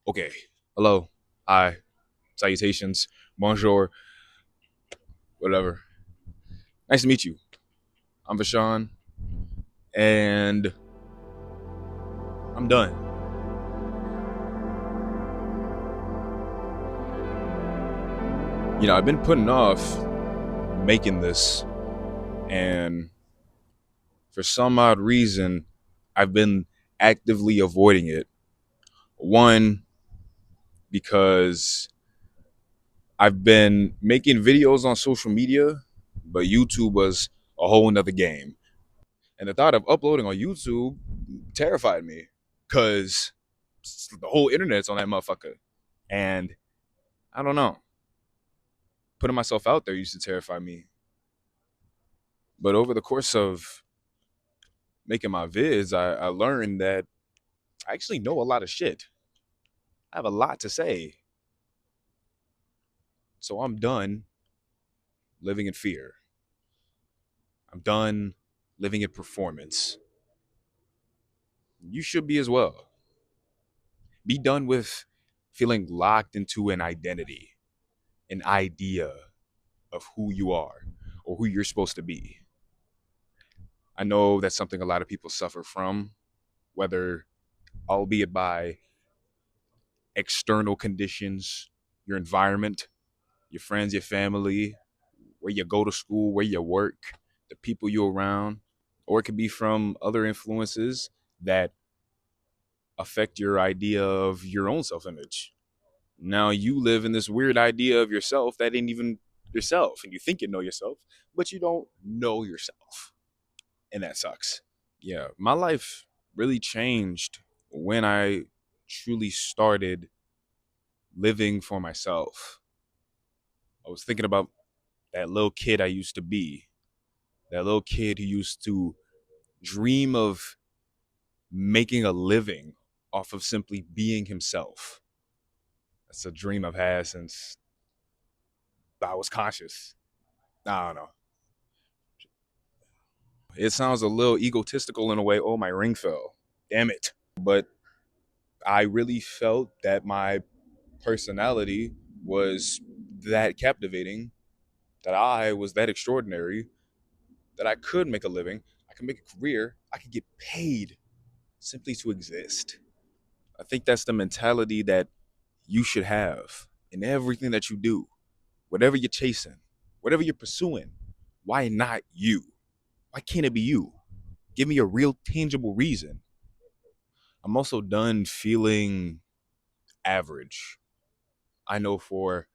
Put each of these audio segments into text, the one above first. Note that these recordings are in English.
Okay. Hello. Hi. Salutations. Bonjour. Whatever. Nice to meet you. I'm Vashon, and I'm done. I've been putting off making this, and for some odd reason, I've been actively avoiding it. One, because I've been making videos on social media, but YouTube was a whole nother game. And the thought of uploading on YouTube terrified me because the whole internet's on that motherfucker. And I don't know, putting myself out there used to terrify me. But over the course of making my vids, I learned that I actually know a lot of shit. I have a lot to say. So I'm done living in fear. I'm done living in performance. You should be as well. Be done with feeling locked into an identity, an idea of who you are or who you're supposed to be. I know that's something a lot of people suffer from, whether albeit by external conditions, your environment, your friends, your family, where you go to school, where you work, the people you're around, or it could be from other influences that affect your idea of your own self image. Now you live in this weird idea of yourself that ain't even yourself, and you think you know yourself, but you don't know yourself. And that sucks. Yeah, my life really changed when I truly started living for myself. I was thinking about that little kid I used to be, that little kid who used to dream of making a living off of simply being himself. That's a dream I've had since I was conscious. I don't know. It sounds a little egotistical in a way. Oh, my ring fell. Damn it. But I really felt that my personality was that captivating, that I was that extraordinary, that I could make a living, I could make a career, I could get paid simply to exist. I think that's the mentality that you should have in everything that you do, whatever you're chasing, whatever you're pursuing. Why not you? Why can't it be you? Give me a real tangible reason. I'm also done feeling average. I know for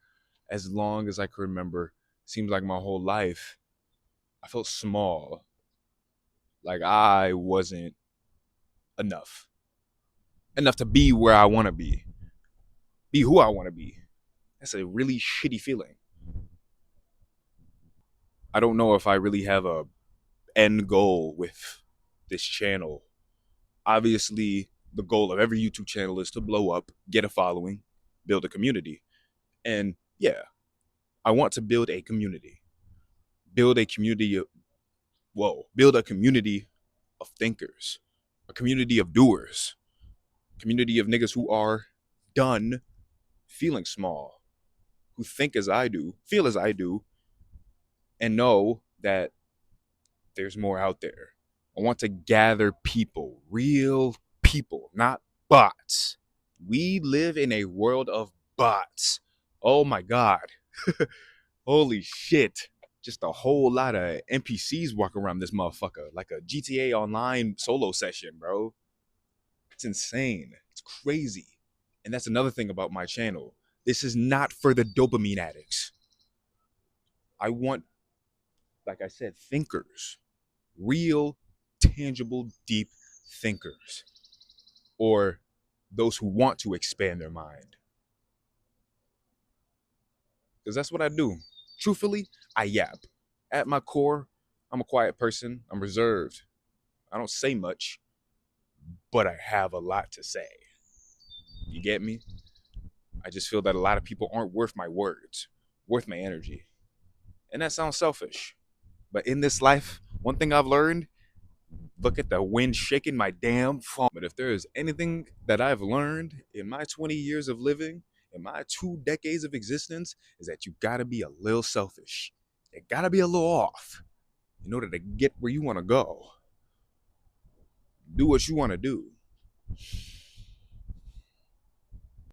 as long as I can remember, seems like my whole life, I felt small, like I wasn't enough, enough to be where I want to be who I want to be. That's a really shitty feeling. I don't know if I really have a end goal with this channel. Obviously, the goal of every YouTube channel is to blow up, get a following, build a community. And yeah, I want to build a community. Build a community of, build a community of thinkers, a community of doers, a community of niggas who are done feeling small, who think as I do, feel as I do, and know that there's more out there. I want to gather people, real people, not bots. We live in a world of bots. Oh my God. Holy shit. Just a whole lot of NPCs walk around this motherfucker like a GTA Online solo session, bro. It's insane. It's crazy. And that's another thing about my channel. This is not for the dopamine addicts. I want, like I said, thinkers, real, tangible, deep thinkers, or those who want to expand their mind. Because that's what I do. Truthfully, I yap. At my core, I'm a quiet person. I'm reserved. I don't say much, but I have a lot to say. You get me? I just feel that a lot of people aren't worth my words, worth my energy. And that sounds selfish. But in this life, one thing I've learned, Look at the wind shaking my damn phone. But if there is anything that I've learned in my 20 years of living, in my 2 decades of existence, is that you gotta be a little selfish. You gotta be a little off in order to get where you wanna go. Do what you wanna do.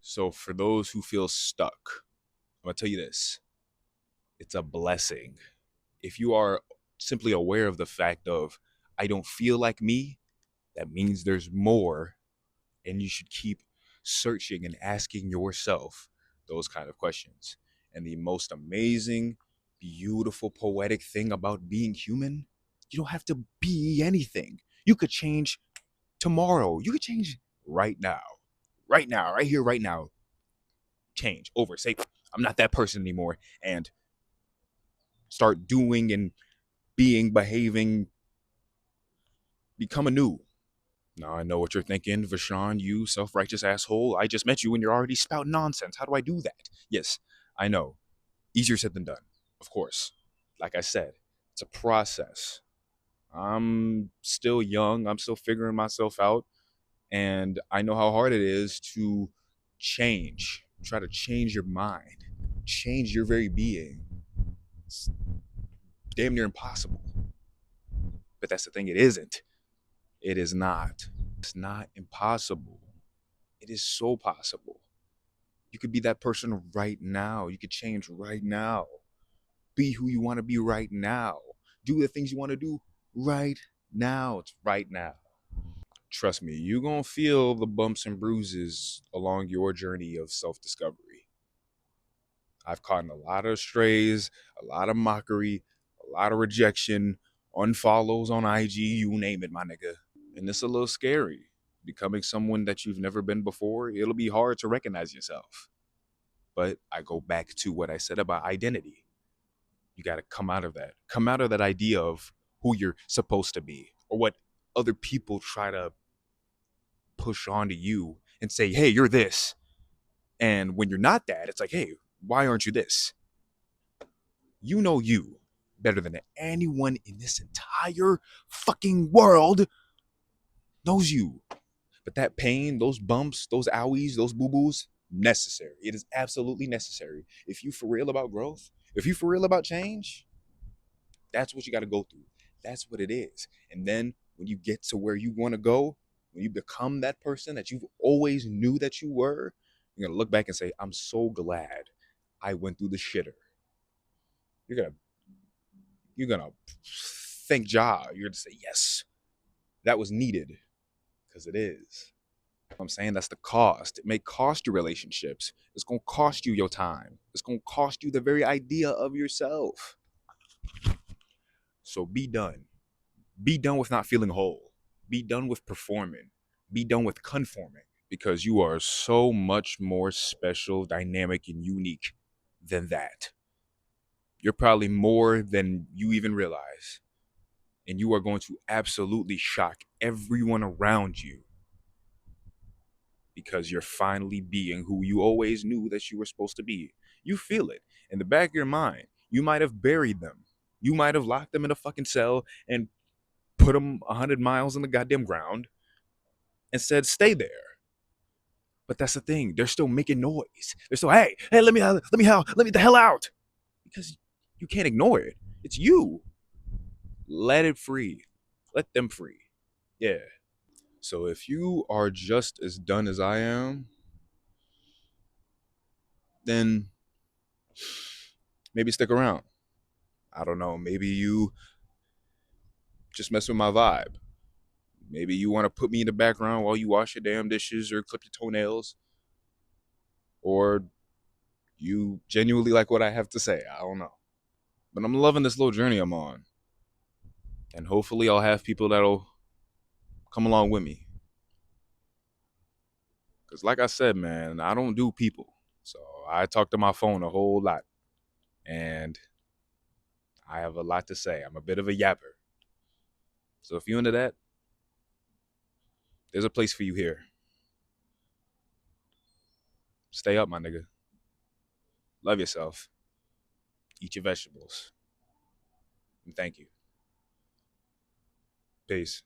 So for those who feel stuck, I'm gonna tell you this. It's a blessing. If you are simply aware of the fact of, I don't feel like me, that means there's more, and you should keep searching and asking yourself those kind of questions. And the most amazing, beautiful, poetic thing about being human, you don't have to be anything. You could change tomorrow. You could change right now. Right now, right here, right now. Change over. Say, I'm not that person anymore. And start doing and being, behaving, become anew. Now I know what you're thinking, Vashon, you self-righteous asshole. I just met you and you're already spouting nonsense. How do I do that? Yes, I know. Easier said than done, of course. Like I said, it's a process. I'm still young. I'm still figuring myself out. And I know how hard it is to change. Try to change your mind. Change your very being. It's damn near impossible. But that's the thing, it isn't. It is not. It's not impossible. It is so possible. You could be that person right now. You could change right now. Be who you want to be right now. Do the things you want to do right now. It's right now. Trust me, you're going to feel the bumps and bruises along your journey of self-discovery. I've caught a lot of strays, a lot of mockery, a lot of rejection, unfollows on IG, you name it, my nigga. And it's a little scary. Becoming someone that you've never been before, it'll be hard to recognize yourself. But I go back to what I said about identity. You got to come out of that. Come out of that idea of who you're supposed to be or what other people try to push onto you and say, hey, you're this. And when you're not that, it's like, hey, why aren't you this? You know you better than anyone in this entire fucking world knows you. But that pain, those bumps, those owies, those boo-boos, necessary. It is absolutely necessary. If you for real about growth, if you for real about change, that's what you got to go through. That's what it is. And then when you get to where you want to go, when you become that person that you've always knew that you were, you're going to look back and say, I'm so glad I went through the shitter. You're going to thank Jah. You're going to say, yes, that was needed, because it is. I'm saying that's the cost. It may cost you relationships. It's going to cost you your time. It's going to cost you the very idea of yourself. So be done. Be done with not feeling whole. Be done with performing. Be done with conforming, because you are so much more special, dynamic, and unique than that. You're probably more than you even realize. And you are going to absolutely shock everyone around you, because you're finally being who you always knew that you were supposed to be. You feel it in the back of your mind. You might have buried them. You might have locked them in a fucking cell and put them 100 miles in the goddamn ground and said, stay there. But that's the thing. They're still making noise. They're still, hey, let me the hell out. Because you can't ignore it. It's you. Let it free. Let them free. Yeah. So if you are just as done as I am, then maybe stick around. I don't know. Maybe you just mess with my vibe. Maybe you want to put me in the background while you wash your damn dishes or clip your toenails. Or you genuinely like what I have to say. I don't know. But I'm loving this little journey I'm on. And hopefully I'll have people that'll come along with me. Because like I said, man, I don't do people. So I talk to my phone a whole lot. And I have a lot to say. I'm a bit of a yapper. So if you're into that, there's a place for you here. Stay up, my nigga. Love yourself. Eat your vegetables. And thank you. Peace.